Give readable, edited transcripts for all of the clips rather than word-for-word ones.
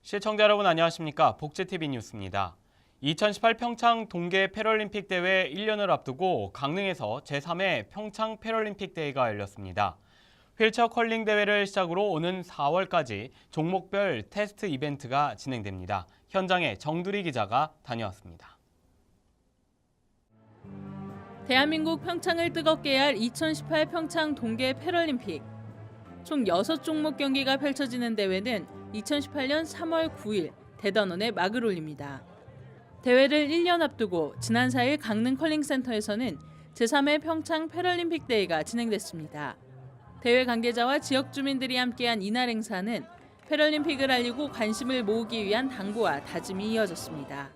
시청자 여러분 안녕하십니까? 복지TV 뉴스입니다. 2018 평창 동계 패럴림픽 대회 1년을 앞두고 강릉에서 제3회 평창 패럴림픽 대회가 열렸습니다. 휠체어 컬링 대회를 시작으로 오는 4월까지 종목별 테스트 이벤트가 진행됩니다. 현장에 정두리 기자가 다녀왔습니다. 대한민국 평창을 뜨겁게 할 2018 평창 동계 패럴림픽. 총 6종목 경기가 펼쳐지는 대회는 2018년 3월 9일 대단원에 막을 올립니다. 대회를 1년 앞두고 지난 4일 강릉 컬링센터에서는 제3회 평창 패럴림픽 대회가 진행됐습니다. 대회 관계자와 지역 주민들이 함께한 이날 행사는 패럴림픽을 알리고 관심을 모으기 위한 당부와 다짐이 이어졌습니다.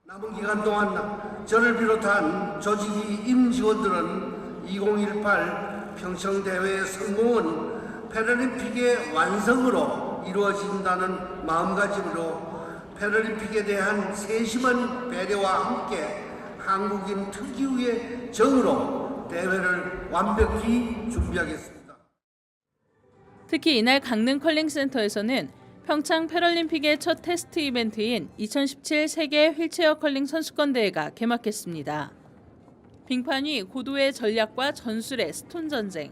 남은 기간 동안 저를 비롯한 조직이 임직원들은 2018 평창대회의 성공은 패럴림픽의 완성으로 이루어진다는 마음가짐으로 패럴림픽에 대한 세심한 배려와 함께 한국인 특유의 정으로 대회를 완벽히 준비하겠습니다. 특히 이날 강릉 컬링센터에서는 평창 패럴림픽의 첫 테스트 이벤트인 2017 세계 휠체어 컬링 선수권 대회가 개막했습니다. 빙판 위 고도의 전략과 전술의 스톤 전쟁.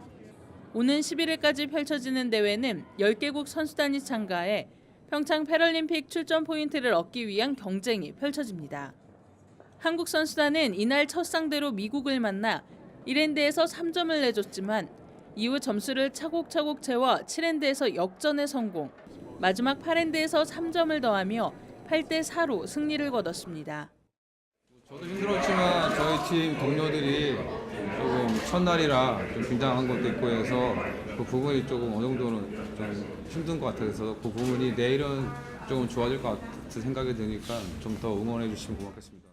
오는 11일까지 펼쳐지는 대회는 10개국 선수단이 참가해 평창 패럴림픽 출전 포인트를 얻기 위한 경쟁이 펼쳐집니다. 한국 선수단은 이날 첫 상대로 미국을 만나 1엔드에서 3점을 내줬지만 이후 점수를 차곡차곡 채워 7엔드에서 역전에 성공. 마지막 8엔드에서 3점을 더하며 8대4로 승리를 거뒀습니다. 저도 힘들었지만 저희 팀 동료들이 조금 첫날이라 좀 긴장한 것도 있고 해서 그 부분이 조금 어느 정도는 좀 힘든 것 같아서 그 부분이 내일은 조금 좋아질 것 같은 생각이 드니까 좀 더 응원해 주시면 고맙겠습니다.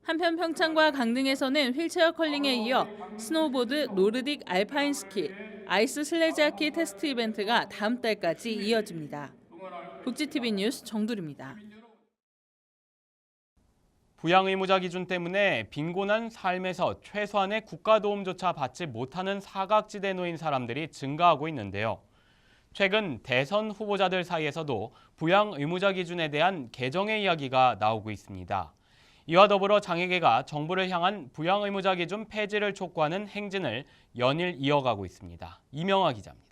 한편 평창과 강릉에서는 휠체어 컬링에 이어 스노우보드, 노르딕 알파인 스키, 아이스 슬레지하키 테스트 이벤트가 다음 달까지 이어집니다. 복지TV 뉴스 정두리입니다. 부양 의무자 기준 때문에 빈곤한 삶에서 최소한의 국가 도움조차 받지 못하는 사각지대에 놓인 사람들이 증가하고 있는데요. 최근 대선 후보자들 사이에서도 부양 의무자 기준에 대한 개정의 이야기가 나오고 있습니다. 이와 더불어 장애계가 정부를 향한 부양 의무자 기준 폐지를 촉구하는 행진을 연일 이어가고 있습니다. 이명아 기자입니다.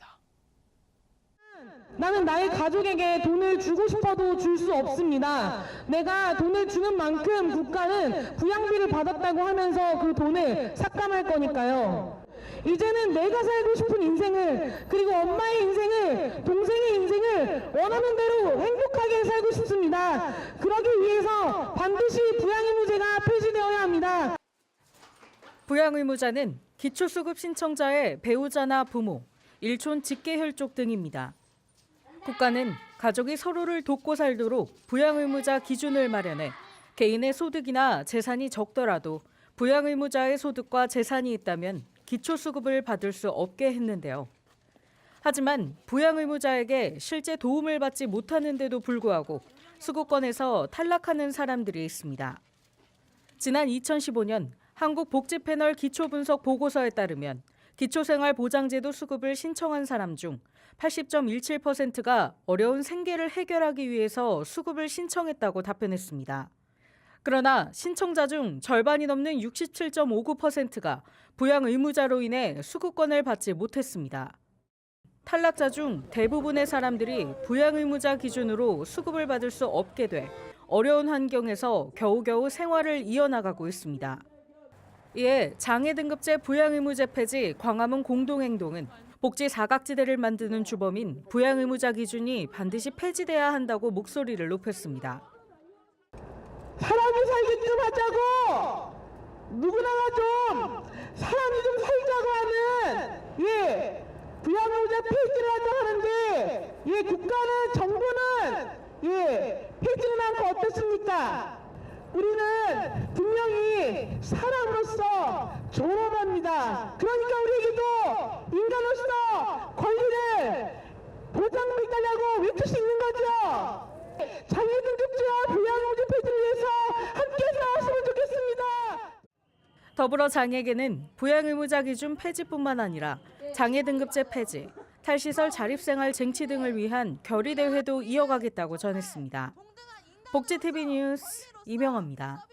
나는 나의 가족에게 돈을 주고 싶어도 줄 수 없습니다. 내가 돈을 주는 만큼 국가는 부양비를 받았다고 하면서 그 돈을 삭감할 거니까요. 이제는 내가 살고 싶은 인생을, 그리고 엄마의 인생을, 동생의 인생을 원하는 대로 행복하게 살고 싶습니다. 그러기 위해서 반드시 부양의무제가 폐지되어야 합니다. 부양의무자는 기초수급 신청자의 배우자나 부모, 일촌 직계혈족 등입니다. 국가는 가족이 서로를 돕고 살도록 부양의무자 기준을 마련해 개인의 소득이나 재산이 적더라도 부양의무자의 소득과 재산이 있다면 기초수급을 받을 수 없게 했는데요. 하지만 부양의무자에게 실제 도움을 받지 못하는데도 불구하고 수급권에서 탈락하는 사람들이 있습니다. 지난 2015년 한국복지패널 기초분석 보고서에 따르면 기초생활보장제도 수급을 신청한 사람 중 80.17%가 어려운 생계를 해결하기 위해서 수급을 신청했다고 답변했습니다. 그러나 신청자 중 절반이 넘는 67.59%가 부양 의무자로 인해 수급권을 받지 못했습니다. 탈락자 중 대부분의 사람들이 부양 의무자 기준으로 수급을 받을 수 없게 돼 어려운 환경에서 겨우겨우 생활을 이어나가고 있습니다. 이에 장애등급제 부양의무제 폐지 광화문 공동행동은 복지 사각지대를 만드는 주범인 부양의무자 기준이 반드시 폐지돼야 한다고 목소리를 높였습니다. 사람이 살게끔 하자고! 누구나가 좀 사람이 좀 살자고 하는 부양의무자 폐지를 하자고 하는데 국가는, 정부는 폐지는 않고 어떻습니까? 우리는 분명히 사람으로서 존엄합니다. 그러니까 우리에게도 인간으로서 권리를 보장해달라고 외칠 수 있는 거죠. 장애등급제와 부양의무제 폐지를 위해서 함께 싸웠으면 좋겠습니다. 더불어 장애계는 부양의무자 기준 폐지뿐만 아니라 장애등급제 폐지, 탈시설 자립생활 쟁취 등을 위한 결의대회도 이어가겠다고 전했습니다. 복지TV 뉴스 이명화입니다.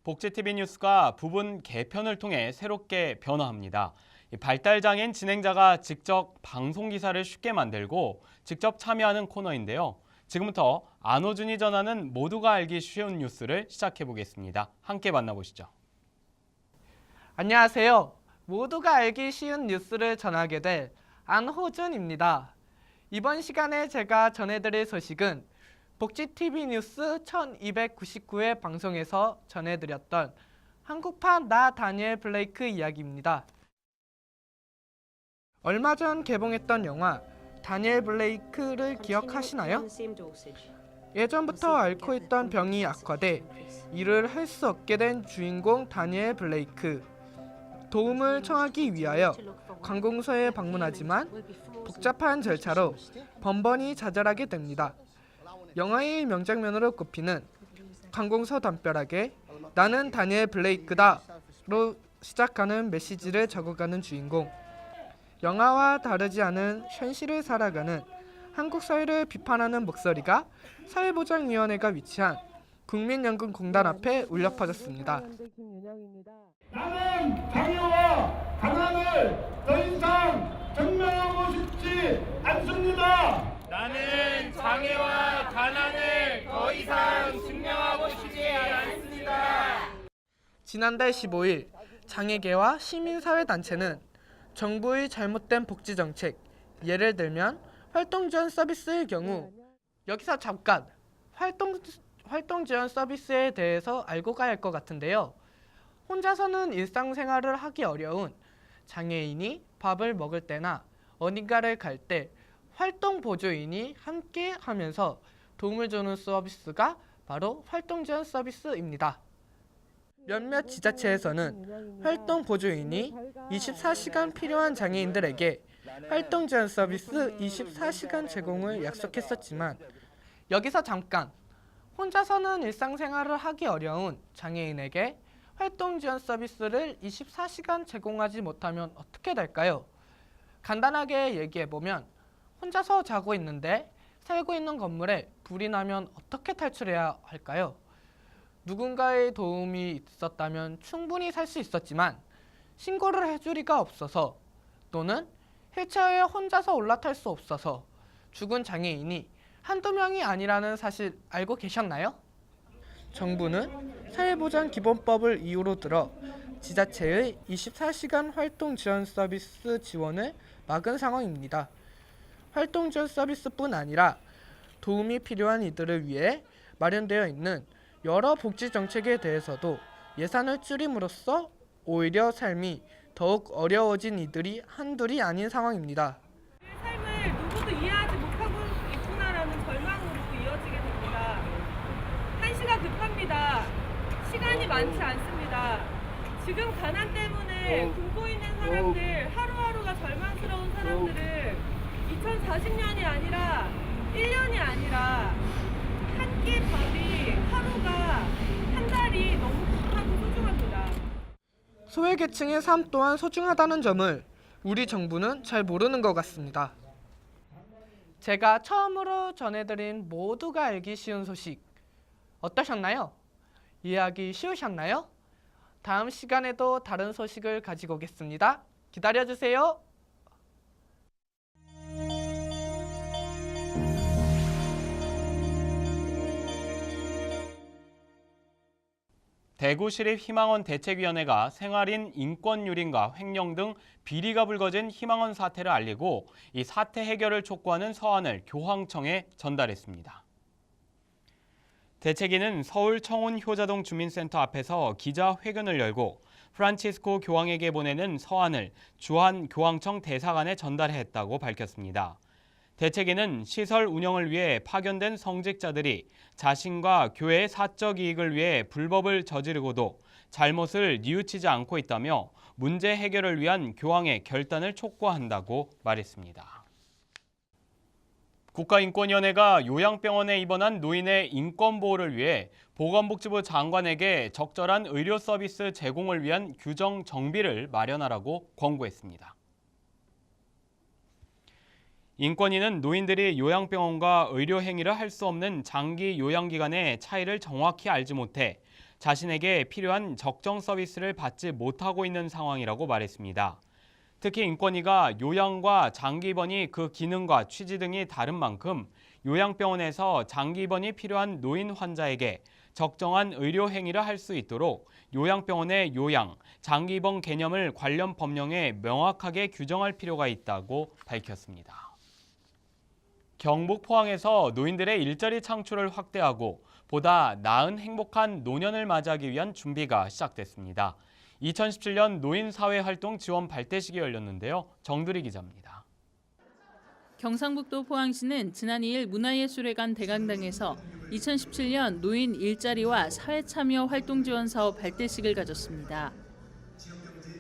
복지TV 뉴스가 부분 개편을 통해 새롭게 변화합니다. 발달장애인 진행자가 직접 방송 기사를 쉽게 만들고 직접 참여하는 코너인데요. 지금부터 안호준이 전하는 모두가 알기 쉬운 뉴스를 시작해 보겠습니다. 함께 만나보시죠. 안녕하세요. 모두가 알기 쉬운 뉴스를 전하게 될 안호준입니다. 이번 시간에 제가 전해드릴 소식은 복지TV 뉴스 1299회 방송에서 전해드렸던 한국판 나 다니엘 블레이크 이야기입니다. 얼마 전 개봉했던 영화 다니엘 블레이크를 기억하시나요? 예전부터 앓고 있던 병이 악화돼 일을 할 수 없게 된 주인공 다니엘 블레이크. 도움을 청하기 위하여 관공서에 방문하지만 복잡한 절차로 번번이 좌절하게 됩니다. 영화의 명장면으로 꼽히는 관공서 담벼락에 나는 다니엘 블레이크다로 시작하는 메시지를 적어가는 주인공. 영화와 다르지 않은 현실을 살아가는 한국 사회를 비판하는 목소리가 사회보장위원회가 위치한 국민연금공단 앞에 울려 퍼졌습니다. 나는 장애와 가난을 더 이상 증명하고 싶지 않습니다. 나는 장애와 가난을 더 이상 증명하고 싶지 않습니다. 지난달 15일 장애계와 시민사회단체는 정부의 잘못된 복지정책, 예를 들면 활동지원 서비스의 경우 여기서 잠깐 활동지원 서비스에 대해서 알고 가야 할 것 같은데요. 혼자서는 일상생활을 하기 어려운 장애인이 밥을 먹을 때나 어딘가를 갈 때 활동보조인이 함께 하면서 도움을 주는 서비스가 바로 활동지원 서비스입니다. 몇몇 지자체에서는 활동보조인이 24시간 필요한 장애인들에게 활동지원 서비스 24시간 제공을 약속했었지만 여기서 잠깐 혼자서는 일상생활을 하기 어려운 장애인에게 활동지원 서비스를 24시간 제공하지 못하면 어떻게 될까요? 간단하게 얘기해보면 혼자서 자고 있는데 살고 있는 건물에 불이 나면 어떻게 탈출해야 할까요? 누군가의 도움이 있었다면 충분히 살 수 있었지만 신고를 해줄 리가 없어서 또는 휠체어에 혼자서 올라탈 수 없어서 죽은 장애인이 한두 명이 아니라는 사실 알고 계셨나요? 정부는 사회보장기본법을 이유로 들어 지자체의 24시간 활동지원 서비스 지원을 막은 상황입니다. 활동지원 서비스뿐 아니라 도움이 필요한 이들을 위해 마련되어 있는 여러 복지 정책에 대해서도 예산을 줄임으로써 오히려 삶이 더욱 어려워진 이들이 한둘이 아닌 상황입니다. 삶을 누구도 이해하지 못하고 있구나라는 절망으로 이어지게 됩니다. 한시가 급합니다. 시간이 많지 않습니다. 지금 가난 때문에 굶고 있는 사람들, 하루하루가 절망스러운 사람들을 2040년이 아니라 1년이 아니라 한 끼 밥이 하루가 한 달이 너무 급하고 소중합니다. 소외계층의 삶 또한 소중하다는 점을 우리 정부는 잘 모르는 것 같습니다. 제가 처음으로 전해드린 모두가 알기 쉬운 소식 어떠셨나요? 이해하기 쉬우셨나요? 다음 시간에도 다른 소식을 가지고 오겠습니다. 기다려주세요. 대구시립희망원 대책위원회가 생활인 인권유린과 횡령 등 비리가 불거진 희망원 사태를 알리고 이 사태 해결을 촉구하는 서한을 교황청에 전달했습니다. 대책위는 서울 청운 효자동 주민센터 앞에서 기자회견을 열고 프란치스코 교황에게 보내는 서한을 주한 교황청 대사관에 전달했다고 밝혔습니다. 대책위는 시설 운영을 위해 파견된 성직자들이 자신과 교회의 사적 이익을 위해 불법을 저지르고도 잘못을 뉘우치지 않고 있다며 문제 해결을 위한 교황의 결단을 촉구한다고 말했습니다. 국가인권위원회가 요양병원에 입원한 노인의 인권보호를 위해 보건복지부 장관에게 적절한 의료 서비스 제공을 위한 규정 정비를 마련하라고 권고했습니다. 인권위는 노인들이 요양병원과 의료행위를 할 수 없는 장기 요양기간의 차이를 정확히 알지 못해 자신에게 필요한 적정 서비스를 받지 못하고 있는 상황이라고 말했습니다. 특히 인권위가 요양과 장기 입원이 그 기능과 취지 등이 다른 만큼 요양병원에서 장기 입원이 필요한 노인 환자에게 적정한 의료 행위를 할 수 있도록 요양병원의 요양, 장기 입원 개념을 관련 법령에 명확하게 규정할 필요가 있다고 밝혔습니다. 경북 포항에서 노인들의 일자리 창출을 확대하고 보다 나은 행복한 노년을 맞이하기 위한 준비가 시작됐습니다. 2017년 노인사회활동 지원 발대식이 열렸는데요. 정두리 기자입니다. 경상북도 포항시는 지난 2일 문화예술회관 대강당에서 2017년 노인 일자리와 사회참여 활동 지원 사업 발대식을 가졌습니다.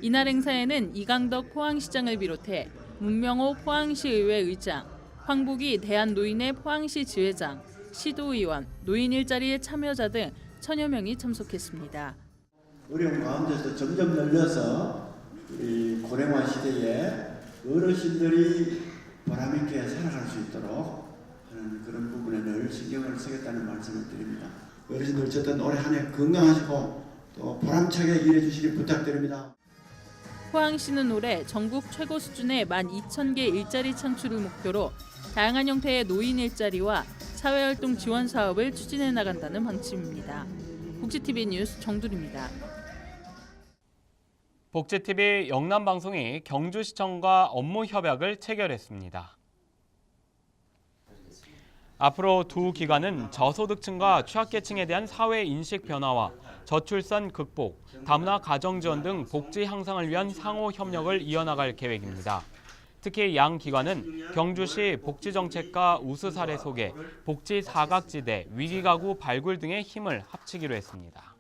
이날 행사에는 이강덕 포항시장을 비롯해 문명호 포항시의회 의장, 황복이 대한노인회 포항시 지회장, 시도의원, 노인 일자리의 참여자 등 천여 명이 참석했습니다. 어려운 가운데서 점점 늘려서 이 고령화 시대에 어르신들이 보람있게 살아갈 수 있도록 하는 그런 부분에 늘 신경을 쓰겠다는 말씀을 드립니다. 어르신들 어쨌든 올해 한 해 건강하시고 또 보람차게 일해 주시길 부탁드립니다. 포항시는 올해 전국 최고 수준의 12,000개 일자리 창출을 목표로 다양한 형태의 노인 일자리와 사회활동 지원 사업을 추진해 나간다는 방침입니다. 복지TV 뉴스 정두리입니다. 복지TV 영남방송이 경주시청과 업무 협약을 체결했습니다. 앞으로 두 기관은 저소득층과 취약계층에 대한 사회 인식 변화와 저출산 극복, 다문화 가정 지원 등 복지 향상을 위한 상호 협력을 이어나갈 계획입니다. 특히 양 기관은 경주시 복지정책과 우수 사례 소개, 복지 사각지대, 위기가구 발굴 등의 힘을 합치기로 했습니다.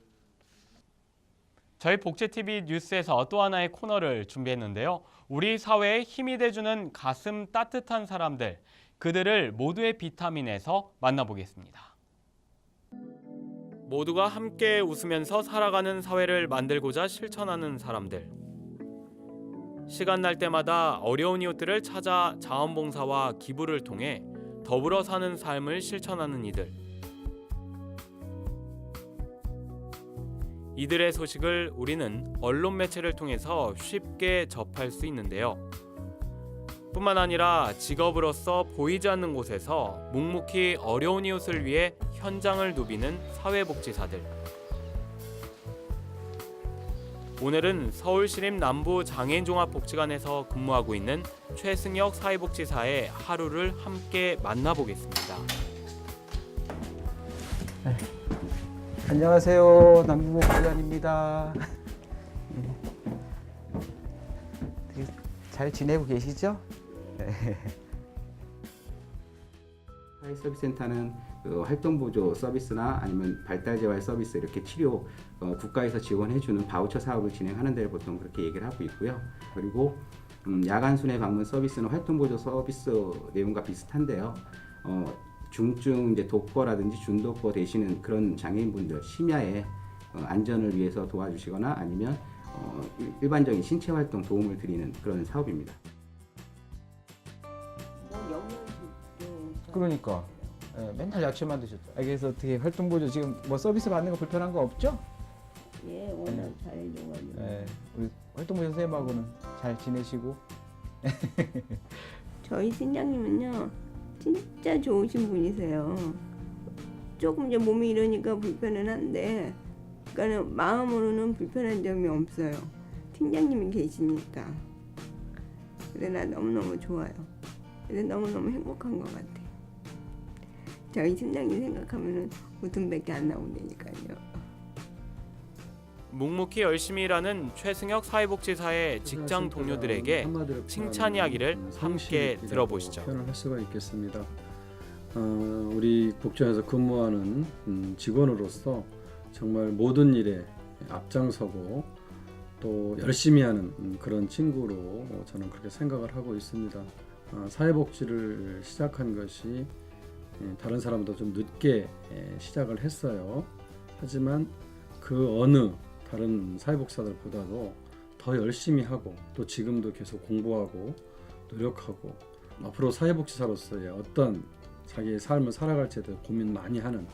저희 복지TV 뉴스에서 또 하나의 코너를 준비했는데요. 우리 사회에 힘이 돼주는 가슴 따뜻한 사람들, 그들을 모두의 비타민에서 만나보겠습니다. 모두가 함께 웃으면서 살아가는 사회를 만들고자 실천하는 사람들. 시간 날 때마다 어려운 이웃들을 찾아 자원봉사와 기부를 통해 더불어 사는 삶을 실천하는 이들. 이들의 소식을 우리는 언론 매체를 통해서 쉽게 접할 수 있는데요. 뿐만 아니라 직업으로서 보이지 않는 곳에서 묵묵히 어려운 이웃을 위해 현장을 누비는 사회복지사들. 오늘은 서울시립 남부 장애인종합복지관에서 근무하고 있는 최승혁 사회복지사의 하루를 함께 만나보겠습니다. 안녕하세요. 남부복지관입니다. 잘 지내고 계시죠? 사회서비스센터는 활동보조 서비스나 아니면 발달재활 서비스 이렇게 치료 국가에서 지원해주는 바우처 사업을 진행하는 데를 보통 그렇게 얘기를 하고 있고요. 그리고 야간 순회 방문 서비스는 활동보조 서비스 내용과 비슷한데요. 중증 이제 독거라든지 중독거 되시는 그런 장애인분들 심야에 안전을 위해서 도와주시거나 아니면 일반적인 신체 활동 도움을 드리는 그런 사업입니다. 그러니까 맨날 야채만 드셨죠. 그래서 어떻게 활동보조 지금 뭐 서비스 받는 거 불편한 거 없죠? 예, 워낙 잘해줘가지고. 우리 활동보조 선생님하고는 잘 지내시고. 저희 팀장님은요 진짜 좋으신 분이세요. 조금 이제 몸이 이러니까 불편은 한데 그러니까 마음으로는 불편한 점이 없어요. 팀장님이 계시니까. 그래 나 너무너무 좋아요. 그래 너무너무 행복한 것 같아. 저희 팀장님 생각하면은 웃음밖에 안 나온다니까요. 묵묵히 열심히 일하는 최승혁 사회복지사의 직장 동료들에게 칭찬 이야기를 함께 들어보시죠. 표현을 할 수가 있겠습니다. 우리 복지관에서 근무하는 직원으로서 정말 모든 일에 앞장서고 또 열심히 하는 그런 친구로 저는 그렇게 생각을 하고 있습니다. 사회복지를 시작한 것이 다른 사람보다 좀 늦게 시작을 했어요. 하지만 그 어느 다른 사회복지사들보다도 더 열심히 하고 또 지금도 계속 공부하고 노력하고 앞으로 사회복지사로서의 어떤 자기의 삶을 살아갈지에 대해 고민 많이 하는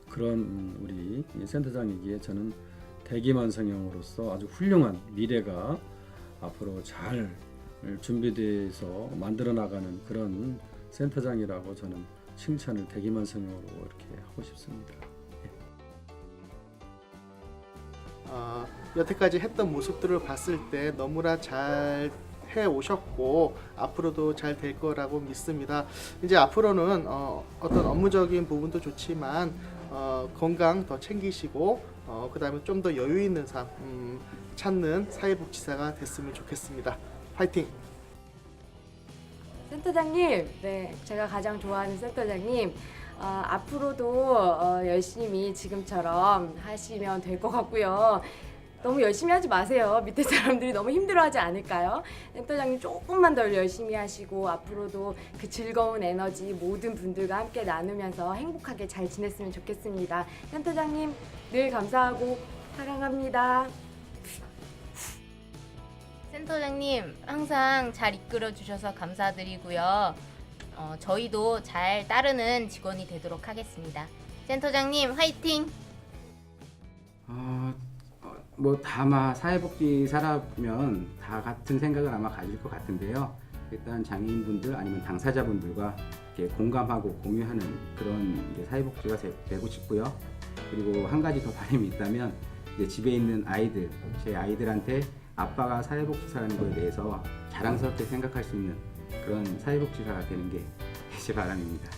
그런 우리 센터장이기에 저는 대기만성형으로서 아주 훌륭한 미래가 앞으로 잘 준비돼서 만들어 나가는 그런 센터장이라고 저는 칭찬을 대기만성형으로 이렇게 하고 싶습니다. 여태까지 했던 모습들을 봤을 때 너무나 잘 해오셨고 앞으로도 잘 될 거라고 믿습니다. 이제 앞으로는 어떤 업무적인 부분도 좋지만 건강 더 챙기시고 그 다음에 좀 더 여유 있는 삶 찾는 사회복지사가 됐으면 좋겠습니다. 파이팅! 센터장님, 네, 제가 가장 좋아하는 센터장님, 앞으로도 열심히 지금처럼 하시면 될 것 같고요. 너무 열심히 하지 마세요. 밑에 사람들이 너무 힘들어하지 않을까요? 센터장님 조금만 더 열심히 하시고 앞으로도 그 즐거운 에너지 모든 분들과 함께 나누면서 행복하게 잘 지냈으면 좋겠습니다. 센터장님 늘 감사하고 사랑합니다. 센터장님 항상 잘 이끌어 주셔서 감사드리고요. 저희도 잘 따르는 직원이 되도록 하겠습니다. 센터장님 화이팅! 뭐 다마 사회복지사라면 다 같은 생각을 아마 가질 것 같은데요. 일단 장애인분들 아니면 당사자분들과 이렇게 공감하고 공유하는 그런 이제 사회복지가 되고 싶고요. 그리고 한 가지 더 바람이 있다면 이제 집에 있는 아이들, 제 아이들한테 아빠가 사회복지사라는 것에 대해서 자랑스럽게 생각할 수 있는 그런 사회복지사가 되는 게 제 바람입니다.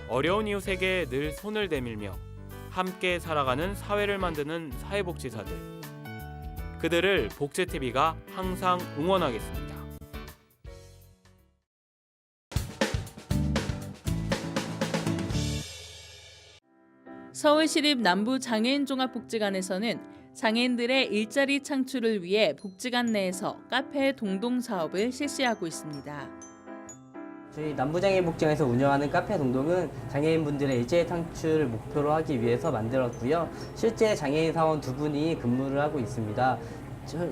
어려운 이웃에게 늘 손을 내밀며 함께 살아가는 사회를 만드는 사회복지사들. 그들을 복지TV가 항상 응원하겠습니다. 서울시립 남부장애인종합복지관에서는 장애인들의 일자리 창출을 위해 복지관 내에서 카페 동동 사업을 실시하고 있습니다. 저희 남부장애인복지관에서 운영하는 카페 동동은 장애인분들의 일자리 창출을 목표로 하기 위해서 만들었고요. 실제 장애인 사원 2분이 근무를 하고 있습니다.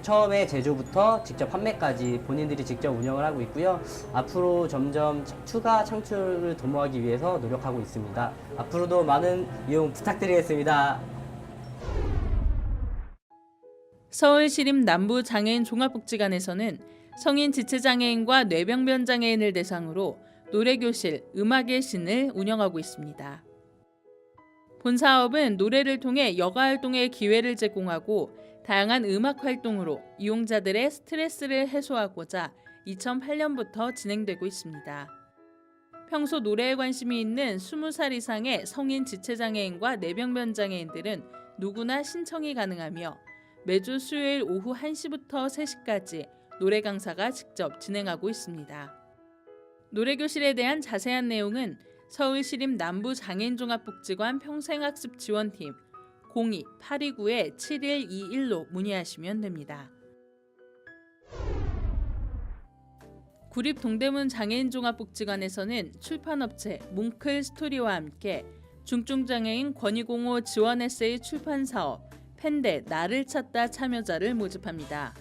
처음에 제조부터 직접 판매까지 본인들이 직접 운영을 하고 있고요. 앞으로 점점 추가 창출을 도모하기 위해서 노력하고 있습니다. 앞으로도 많은 이용 부탁드리겠습니다. 서울시립 남부장애인종합복지관에서는 성인 지체장애인과 뇌병변 장애인을 대상으로 노래교실, 음악의 신을 운영하고 있습니다. 본 사업은 노래를 통해 여가활동의 기회를 제공하고 다양한 음악 활동으로 이용자들의 스트레스를 해소하고자 2008년부터 진행되고 있습니다. 평소 노래에 관심이 있는 20살 이상의 성인 지체장애인과 뇌병변 장애인들은 누구나 신청이 가능하며 매주 수요일 오후 1시부터 3시까지 노래 강사가 직접 진행하고 있습니다. 노래교실에 대한 자세한 내용은 서울시립 남부장애인종합복지관 평생학습지원팀 02-829-7121로 문의하시면 됩니다. 구립 동대문 장애인종합복지관에서는 출판업체 뭉클 스토리와 함께 중증장애인 권익공호 지원 에세이 출판 사업 펜데 나를 찾다 참여자를 모집합니다.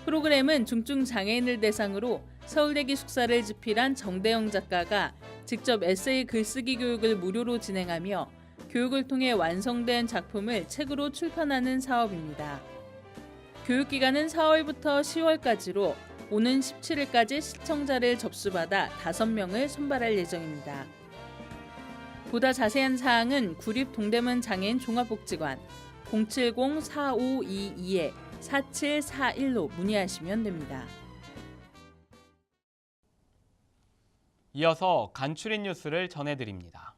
프로그램은 중증장애인을 대상으로 서울대 기숙사를 집필한 정대영 작가가 직접 에세이 글쓰기 교육을 무료로 진행하며 교육을 통해 완성된 작품을 책으로 출판하는 사업입니다. 교육기간은 4월부터 10월까지로 오는 17일까지 시청자를 접수받아 5명을 선발할 예정입니다. 보다 자세한 사항은 구립 동대문 장애인 종합복지관 070-4522-4741로 문의하시면 됩니다. 이어서 간추린 뉴스를 전해드립니다.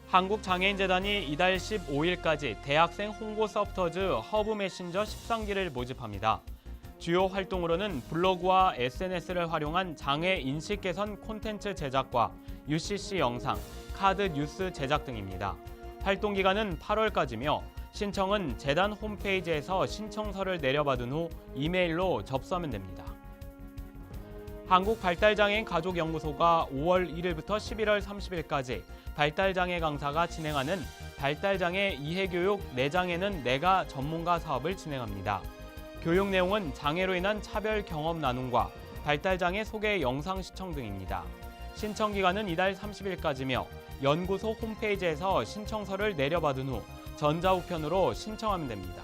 한국장애인재단이 이달 15일까지 대학생 홍보 서포터즈 허브 메신저 13기를 모집합니다. 주요 활동으로는 블로그와 SNS를 활용한 장애 인식 개선 콘텐츠 제작과 UCC 영상, 카드 뉴스 제작 등입니다. 활동 기간은 8월까지며 신청은 재단 홈페이지에서 신청서를 내려받은 후 이메일로 접수하면 됩니다. 한국발달장애인 가족연구소가 5월 1일부터 11월 30일까지 발달장애 강사가 진행하는 발달장애 이해교육 내 장애는 내가 전문가 사업을 진행합니다. 교육 내용은 장애로 인한 차별 경험 나눔과 발달장애 소개 영상 시청 등입니다. 신청 기간은 이달 30일까지며 연구소 홈페이지에서 신청서를 내려받은 후 전자우편으로 신청하면 됩니다.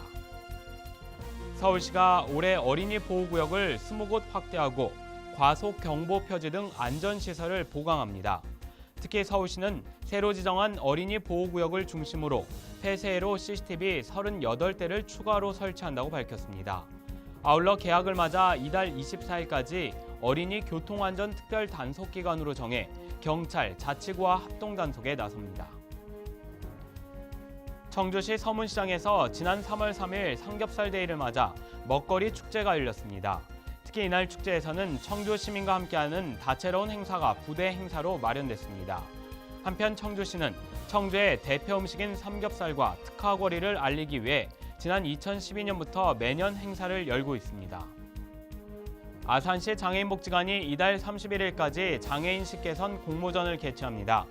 서울시가 올해 어린이 보호구역을 20곳 확대하고 과속 경보 표지 등 안전시설을 보강합니다. 특히 서울시는 새로 지정한 어린이 보호구역을 중심으로 폐쇄로 CCTV 38대를 추가로 설치한다고 밝혔습니다. 아울러 개학을 맞아 이달 24일까지 어린이 교통안전 특별 단속기간으로 정해 경찰, 자치구와 합동단속에 나섭니다. 청주시 서문시장에서 지난 3월 3일 삼겹살 데이를 맞아 먹거리 축제가 열렸습니다. 특히 이날 축제에서는 청주 시민과 함께하는 다채로운 행사가 부대 행사로 마련됐습니다. 한편 청주시는 청주의 대표 음식인 삼겹살과 특화거리를 알리기 위해 지난 2012년부터 매년 행사를 열고 있습니다. 아산시 장애인복지관이 이달 31일까지 장애인식 개선 공모전을 개최합니다.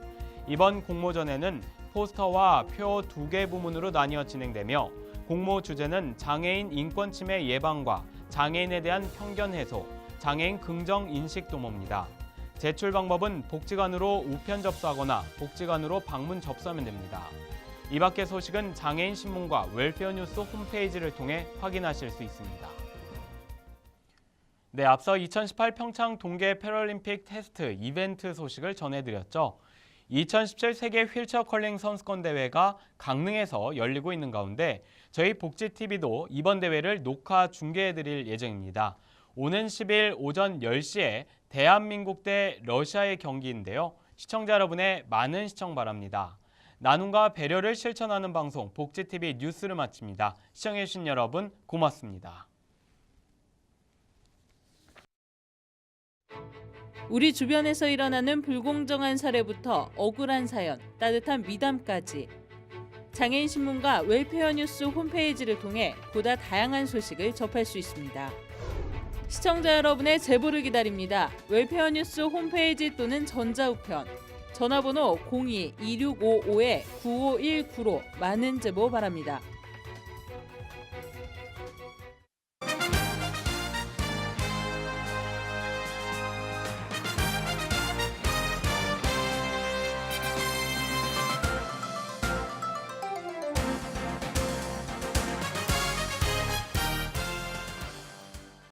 이번 공모전에는 포스터와 표 2개 부문으로 나뉘어 진행되며 공모 주제는 장애인 인권 침해 예방과 장애인에 대한 편견 해소, 장애인 긍정 인식 도모입니다. 제출 방법은 복지관으로 우편 접수하거나 복지관으로 방문 접수하면 됩니다. 이 밖의 소식은 장애인 신문과 웰페어 뉴스 홈페이지를 통해 확인하실 수 있습니다. 네, 앞서 2018 평창 동계 패럴림픽 테스트 이벤트 소식을 전해드렸죠. 2017 세계 휠체어 컬링 선수권 대회가 강릉에서 열리고 있는 가운데 저희 복지TV도 이번 대회를 녹화 중계해드릴 예정입니다. 오는 10일 오전 10시에 대한민국 대 러시아의 경기인데요. 시청자 여러분의 많은 시청 바랍니다. 나눔과 배려를 실천하는 방송 복지TV 뉴스를 마칩니다. 시청해주신 여러분 고맙습니다. 우리 주변에서 일어나는 불공정한 사례부터 억울한 사연, 따뜻한 미담까지 장애인 신문과 웰페어 뉴스 홈페이지를 통해 보다 다양한 소식을 접할 수 있습니다. 시청자 여러분의 제보를 기다립니다. 웰페어 뉴스 홈페이지 또는 전자우편, 전화번호 02-2655-9519로 많은 제보 바랍니다.